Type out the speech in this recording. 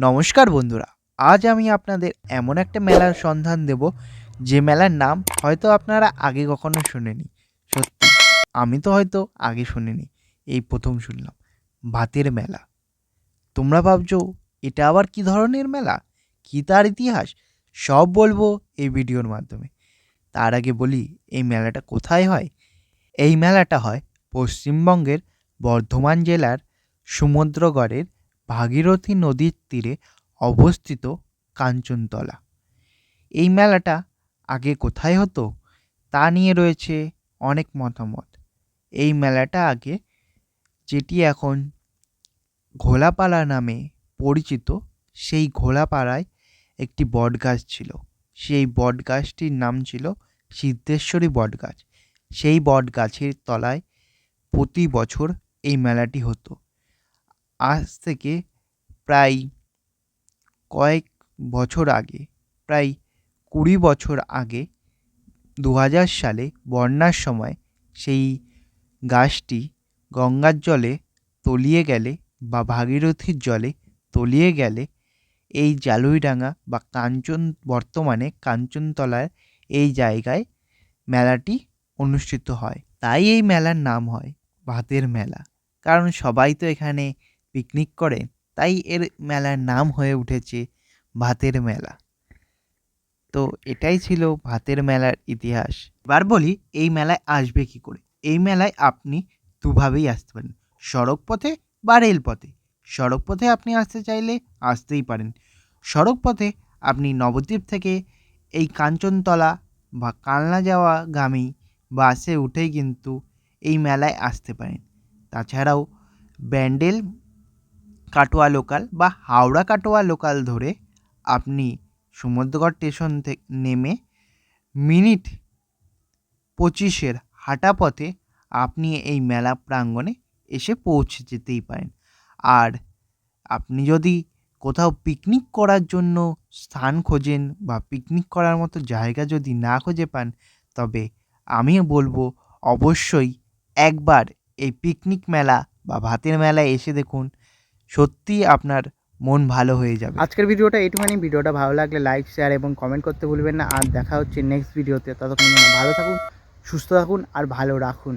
নমস্কার বন্ধুরা, আজ আমি আপনাদের এমন একটা মেলার সন্ধান দেব যে মেলার নাম হয়তো আপনারা আগে কখনো শুনেনি। সত্যি আমি তো হয়তো আগে শুনিনি, এই প্রথম শুনলাম ভাতের মেলা। তোমরা ভাবছো এটা আবার কি ধরনের মেলা, কি তার ইতিহাস, সব বলবো এই ভিডিওর মাধ্যমে। তার আগে বলি এই মেলাটা কোথায় হয়। এই মেলাটা হয় পশ্চিমবঙ্গের বর্ধমান জেলার সমুদ্রগড়ের ভাগীরথী নদীর তীরে অবস্থিত কাঞ্চনতলা। এই মেলাটা আগে কোথায় হতো তা নিয়ে রয়েছে অনেক মতামত। এই মেলাটা আগে, যেটি এখন ঘোলাপাড়া নামে পরিচিত, সেই ঘোলাপাড়ায় একটি বটগাছ ছিল। সেই বটগাছটির নাম ছিল সিদ্ধেশ্বরী বটগাছ। সেই বটগাছের তলায় প্রতি বছর এই মেলাটি হতো। আজ থেকে প্রায় কয়েক বছর আগে, প্রায় 20 বছর আগে, 2000 সালে বন্যার সময় সেই গাছটি গঙ্গার জলে তলিয়ে গেলে বা ভাগীরথীর জলে তলিয়ে গেলে এই জালুইডাঙ্গা বা বর্তমানে কাঞ্চনতলার এই জায়গায় মেলাটি অনুষ্ঠিত হয়। তাই এই মেলার নাম হয় ভাতের মেলা, কারণ সবাই তো এখানে পিকনিক করে, তাই এর মেলার নাম হয়ে উঠেছে ভাতের মেলা। তো এটাই ছিল ভাতের মেলার ইতিহাস। এবার বলি এই মেলায় আসবে কি করে। এই মেলায় আপনি দুভাবেই আসতে পারেন, সড়ক পথে বা রেলপথে। সড়ক পথে আপনি আসতে চাইলে আসতেই পারেন। সড়ক পথে আপনি নবদ্বীপ থেকে এই কাঞ্চনতলা বা কালনা যাওয়াগামী বাসে উঠেই কিন্তু এই মেলায় আসতে পারেন। তাছাড়াও ব্যান্ডেল কাটোয়া লোকাল বা হাওড়া কাটোয়া লোকাল ধরে আপনি সমুদ্রগড় স্টেশন থেকে নেমে মিনিট 25-এর হাঁটা পথে আপনি এই মেলা প্রাঙ্গণে এসে পৌঁছে যেতেই পারেন। আর আপনি যদি কোথাও পিকনিক করার জন্য স্থান খোঁজেন বা পিকনিক করার মতো জায়গা যদি না খুঁজে পান, তবে আমি বলবো অবশ্যই একবার এই পিকনিক মেলা বা ভাতের মেলায় এসে দেখুন, সত্যিই আপনার মন ভালো হয়ে যাবে। আজকের ভিডিওটা এইটুখানি। ভিডিওটা ভালো লাগলে লাইক, শেয়ার এবং কমেন্ট করতে ভুলবেন না। আর দেখা হচ্ছে নেক্সট ভিডিওতে। ততক্ষণ ভালো থাকুন, সুস্থ থাকুন আর ভালো রাখুন।